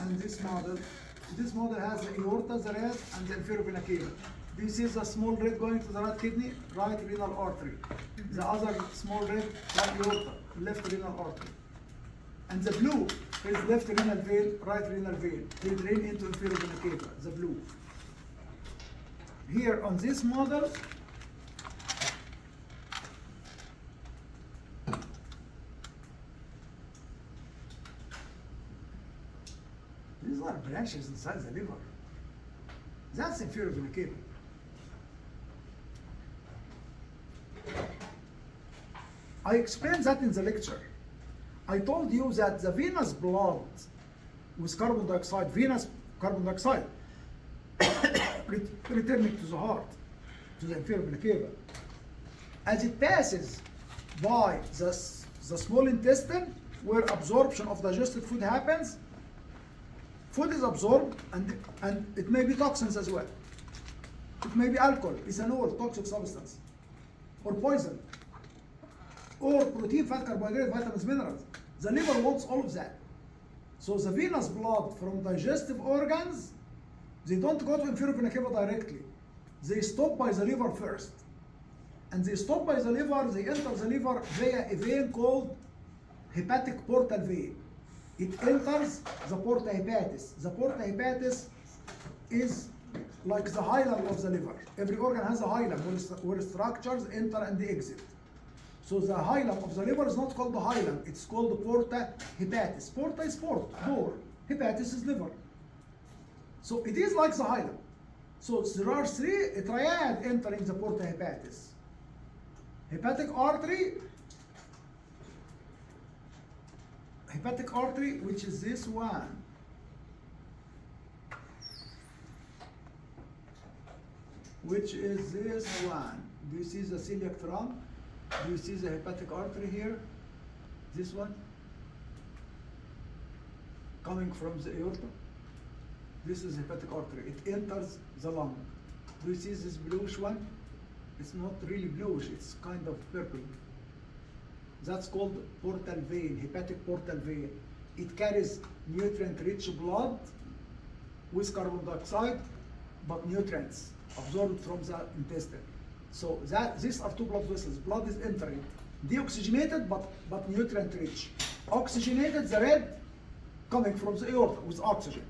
and this model. This model has the aorta, the red, and the inferior vena cava. This is a small red going to the right kidney, right renal artery. The other small red, right aorta, left renal artery. And the blue is left renal vein, right renal vein. They drain into inferior vena cava, the blue. Here on this model, these are branches inside the liver. That's inferior vena cava. I explained that in the lecture. I told you that the venous blood with carbon dioxide, venous carbon dioxide, returning to the heart, to the inferior vena cava. As it passes by the small intestine, where absorption of digested food happens, food is absorbed, and it may be toxins as well. It may be alcohol, ethanol, toxic substance, or poison, or protein, fat, carbohydrate, vitamins, minerals. The liver wants all of that. So the venous blood from digestive organs, they don't go to inferior vena cava directly. They stop by the liver first. And they stop by the liver, they enter the liver via a vein called hepatic portal vein. It enters the porta hepatis. The porta hepatis is like the hilum of the liver. Every organ has a hilum where structures enter and exit. So the hilum of the liver is not called the hilum, it's called the porta hepatis. Porta is port, door. Hepatis is liver. So it is like the hilum. So there are a triad entering the porta hepatis. Hepatic artery, which is this one. Which is this one. Do you see the celiac trunk? Do you see the hepatic artery here? This one? Coming from the aorta. This is hepatic artery. It enters the lung. Do you see this bluish one? It's not really bluish, it's kind of purple. That's called portal vein, hepatic portal vein. It carries nutrient-rich blood with carbon dioxide, but nutrients absorbed from the intestine. So these are two blood vessels. Blood is entering, deoxygenated but nutrient-rich. Oxygenated, the red, coming from the aorta with oxygen,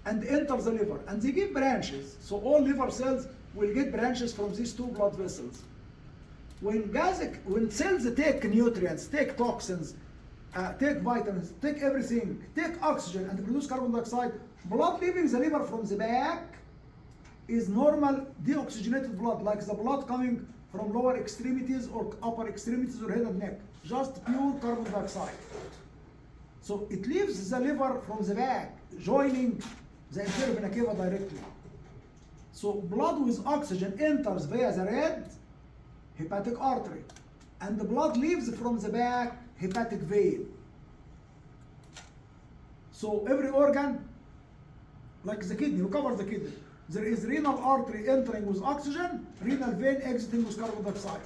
and enters the liver. And they give branches. So all liver cells will get branches from these two blood vessels. When cells take nutrients, take toxins, take vitamins, take everything, take oxygen and produce carbon dioxide, blood leaving the liver from the back is normal deoxygenated blood, like the blood coming from lower extremities or upper extremities or head and neck, just pure carbon dioxide. So it leaves the liver from the back, joining the inferior vena cava directly. So blood with oxygen enters via the red, hepatic artery, and the blood leaves from the back, hepatic vein. So every organ, like the kidney, we cover the kidney. There is renal artery entering with oxygen, renal vein exiting with carbon dioxide.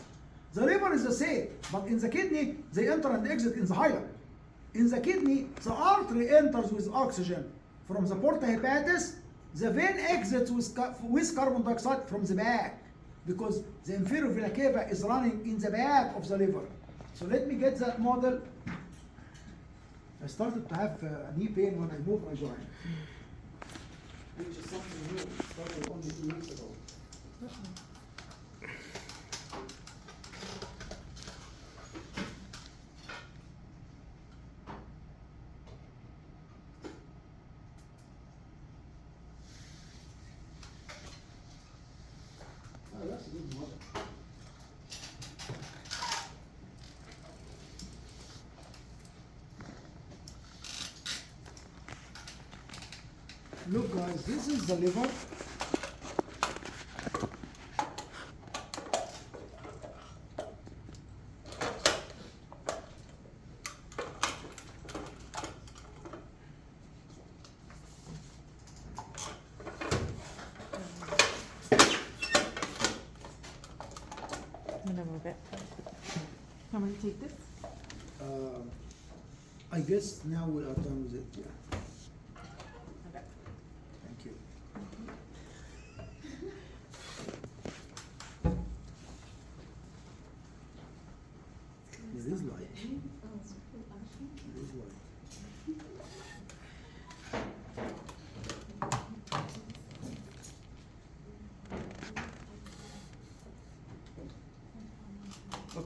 The liver is the same, but in the kidney, they enter and exit in the hilum. In the kidney, the artery enters with oxygen from the porta hepatis, the vein exits with carbon dioxide from the back, because the inferior vena cava is running in the back of the liver. So let me get that model. I started to have knee pain when I moved my joint, which is something new. Started only 2 weeks ago. Oh, that's a good model. Look guys, this is the liver. I'm gonna move it. How many take this? I guess now we are done with it, yeah.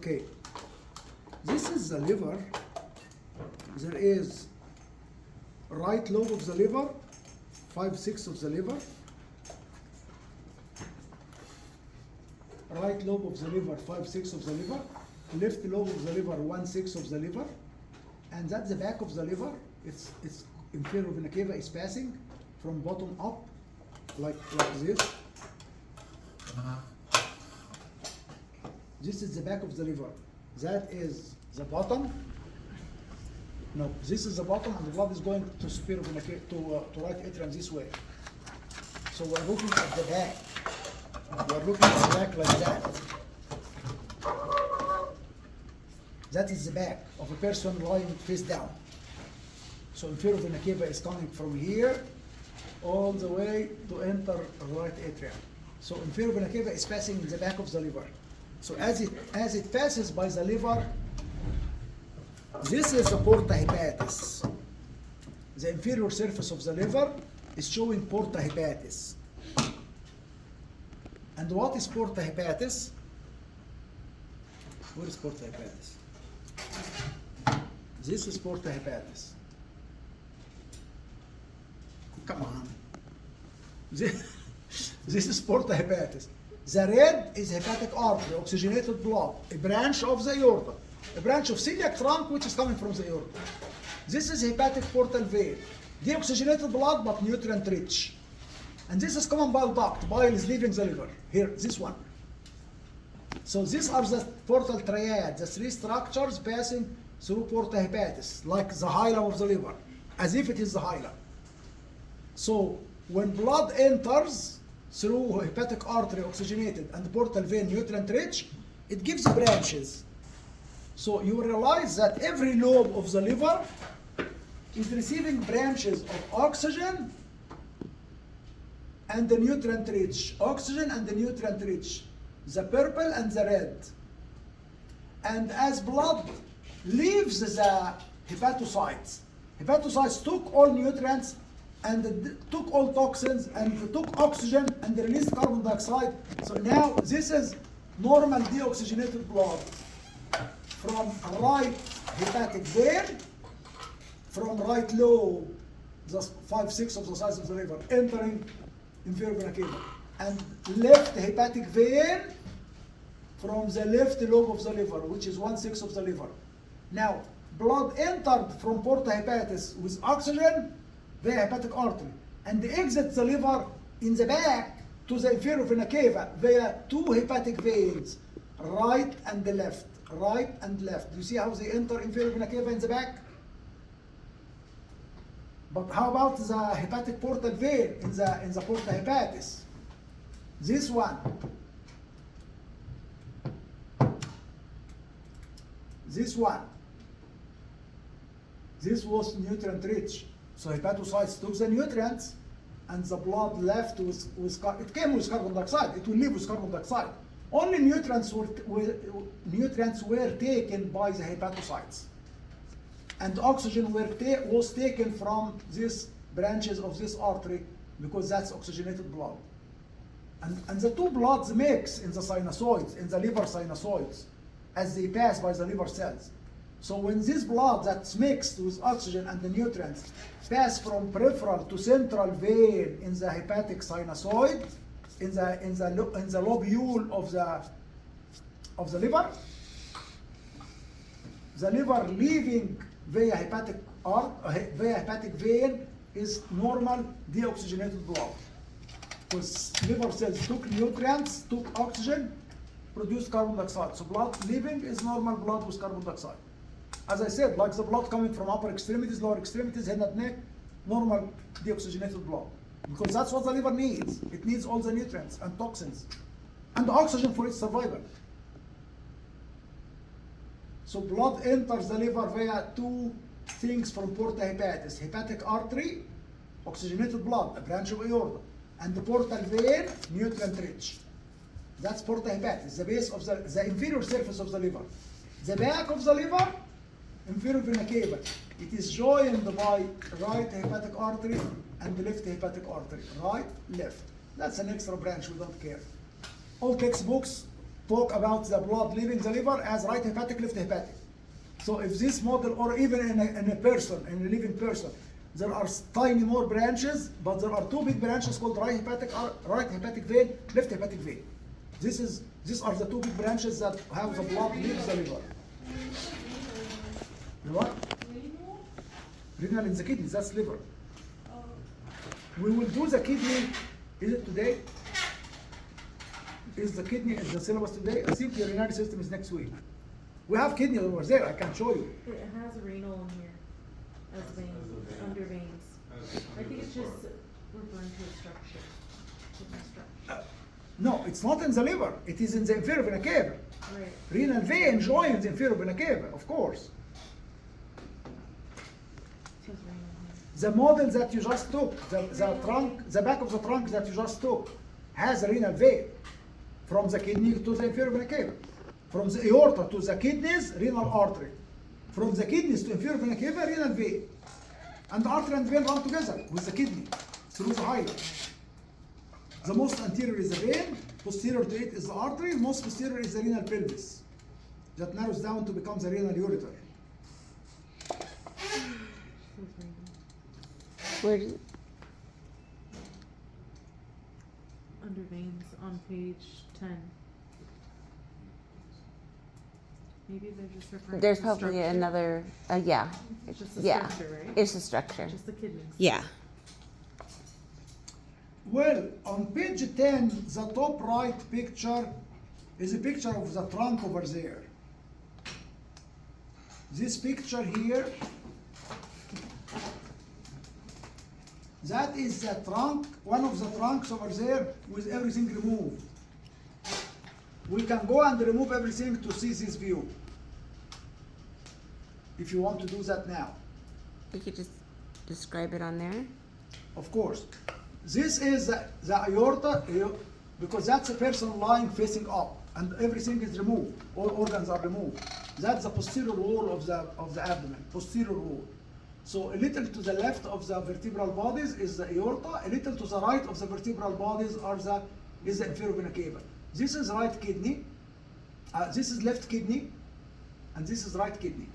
Okay. This is the liver. There is right lobe of the liver, 5/6 of the liver. Right lobe of the liver, 5/6 of the liver. Left lobe of the liver, 1/6 of the liver. And that's the back of the liver. It's inferior vena cava is passing from bottom up, like this. This is the back of the liver. That is the bottom. No, this is the bottom, and the blood is going to superior vena cava, to right atrium this way. So we're looking at the back. We're looking at the back like that. That is the back of a person lying face down. So inferior vena cava is coming from here all the way to enter right atrium. So inferior vena cava is passing in the back of the liver. So as it passes by the liver, this is the porta hepatis. The inferior surface of the liver is showing porta hepatis. And what is porta hepatis? Where is porta hepatis? This is porta hepatis. Come on. This is porta hepatis. The red is hepatic artery, oxygenated blood, a branch of the aorta, a branch of celiac trunk which is coming from the aorta. This is hepatic portal vein, deoxygenated blood but nutrient rich. And this is common bile duct, bile is leaving the liver. Here, this one. So these are the portal triad, the three structures passing through porta hepatis, like the hilum of the liver, as if it is the hilum. So when blood enters through hepatic artery oxygenated and portal vein nutrient rich, it gives branches. So you realize that every lobe of the liver is receiving branches of oxygen and the nutrient rich. Oxygen and the nutrient rich. The purple and the red. And as blood leaves the hepatocytes, hepatocytes took all nutrients and took all toxins and took oxygen and released carbon dioxide. So now this is normal deoxygenated blood from right hepatic vein, from right lobe, just 5/6 of the size of the liver, entering inferior vena cava, and left hepatic vein from the left lobe of the liver, which is 1/6 of the liver. Now, blood entered from porta hepatis with oxygen via hepatic artery, and exits the liver in the back to the inferior vena cava via two hepatic veins, right and the left, right and left. You see how they enter inferior vena cava in the back? But how about the hepatic portal vein in the porta hepatis? This one. This one. This was nutrient rich. So hepatocytes took the nutrients and the blood left with it came with carbon dioxide. It will leave with carbon dioxide. Only nutrients were taken by the hepatocytes. And oxygen was taken from these branches of this artery because that's oxygenated blood. And the two bloods mix in the sinusoids, in the liver sinusoids, as they pass by the liver cells. So when this blood that's mixed with oxygen and the nutrients pass from peripheral to central vein in the hepatic sinusoid, in the lobule of the liver leaving via hepatic vein is normal deoxygenated blood. Because liver cells took nutrients, took oxygen, produced carbon dioxide. So blood leaving is normal blood with carbon dioxide. As I said, like the blood coming from upper extremities, lower extremities, head and neck, normal deoxygenated blood. Because that's what the liver needs. It needs all the nutrients and toxins and oxygen for its survival. So blood enters the liver via two things from porta hepatis: hepatic artery, oxygenated blood, a branch of aorta, and the portal vein, nutrient rich. That's porta hepatis, the base of the inferior surface of the liver. The back of the liver, inferior vena cava. It is joined by right hepatic artery and the left hepatic artery. Right, left. That's an extra branch, we don't care. All textbooks talk about the blood leaving the liver as right hepatic, left hepatic. So if this model, or even in a person, in a living person, there are tiny more branches, but there are two big branches called right hepatic vein, left hepatic vein. These are the two big branches that have the blood leave the liver. The what? Renal in the kidney, that's liver. We will do the kidney, is it today? Is the kidney in the syllabus today? I think the urinary system is next week. We have kidney over there, I can show you. It has renal in here as veins, under veins. I think it's just referring to a structure. Different structure. No, it's not in the liver, it is in the inferior vena cava. Right. Renal vein joins inferior vena cava, of course. It says renal here. The model that you just took, the back of the trunk that you just took, has a renal vein. From the kidney to the inferior vena cava. From the aorta to the kidneys, renal artery. From the kidneys to inferior vena cava, renal vein. And the artery and vein run together with the kidney through the hilum. The most anterior is the vein, posterior to it is the artery, most posterior is the renal pelvis. That narrows down to become the renal ureter. It says renal. Where do, Under veins on page 10. Maybe they're just referring there's to probably structure. another, yeah. It's just the Yeah. structure, right? It's a structure. Just the kidneys. Yeah. Well, on page 10, the top right picture is a picture of the trunk over there. This picture here, that is the trunk, one of the trunks over there with everything removed. We can go and remove everything to see this view. If you want to do that now. You could just describe it on there. Of course. This is the aorta, because that's a person lying facing up, and everything is removed. All organs are removed. That's the posterior wall of the abdomen, posterior wall. So a little to the left of the vertebral bodies is the aorta, a little to the right of the vertebral bodies is the inferior vena cava. This is right kidney, this is left kidney, and this is right kidney.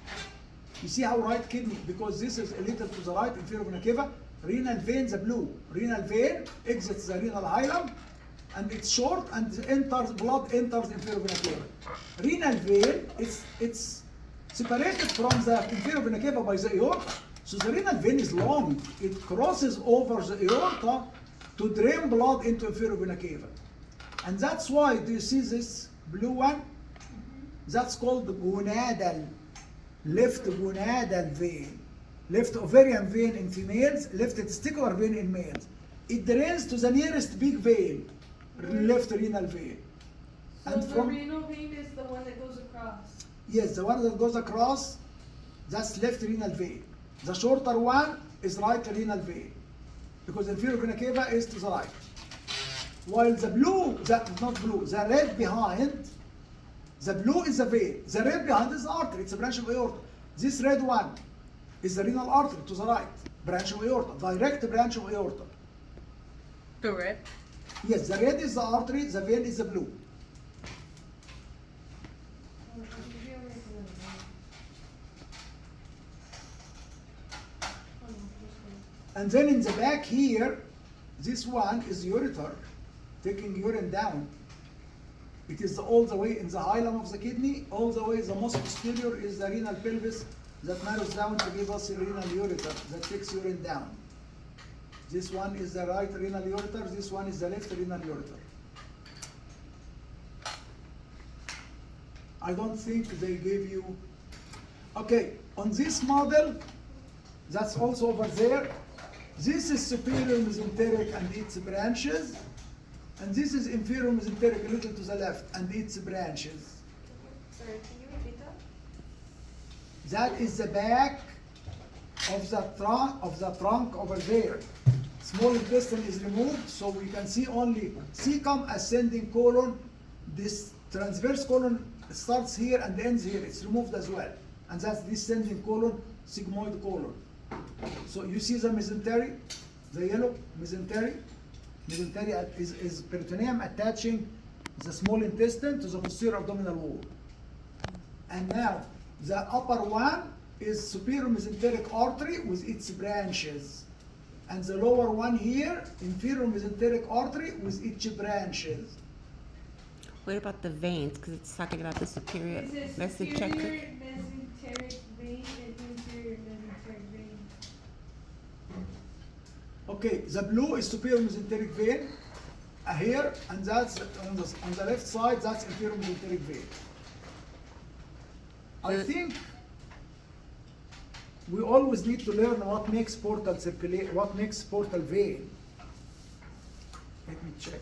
You see how right kidney, because this is a little to the right, inferior vena cava, renal vein, the blue. Renal vein exits the renal hilum, and it's short, and blood enters inferior vena cava. Renal vein, it's separated from the inferior vena cava by the aorta. So the renal vein is long. It crosses over the aorta to drain blood into inferior vena cava. And that's why, do you see this blue one? That's called the gonadal, left gonadal vein. Left ovarian vein in females, left testicular vein in males. It drains to the nearest big vein, left renal vein. So And the from, renal vein is the one that goes across. yes, the one that goes across, that's left renal vein. The shorter one is right renal vein, because inferior vena cava is to the right. While the blue, not blue, the red behind, the blue is the vein. The red behind is the artery, it's a branch of aorta. This red one is the renal artery to the right, branch of aorta, direct branch of aorta. The red? Yes, the red is the artery, the vein is the blue. And then in the back here, this one is ureter, taking urine down. It is all the way in the hilum of the kidney, all the way the most posterior is the renal pelvis that narrows down to give us a renal ureter that takes urine down. This one is the right renal ureter, this one is the left renal ureter. I don't think they gave you, okay, on this model, that's also over there. This is superior mesenteric and its branches, and this is inferior mesenteric a little to the left and its branches. Sorry, can you repeat that? That is the back of the trunk over there. Small intestine is removed, so we can see only cecum, ascending colon. This transverse colon starts here and ends here. It's removed as well, and that's descending colon, sigmoid colon. So you see the mesentery, the yellow mesentery. Mesentery is peritoneum attaching the small intestine to the posterior abdominal wall. And now, the upper one is superior mesenteric artery with its branches. And the lower one here, inferior mesenteric artery with its branches. What about the veins? Because it's talking about the superior It says mesenteric. superior mesenteric vein and inferior mesenteric vein. Okay, the blue is superior mesenteric vein here, and that's on the left side, that's inferior mesenteric vein. I think we always need to learn what makes portal vein. Let me check.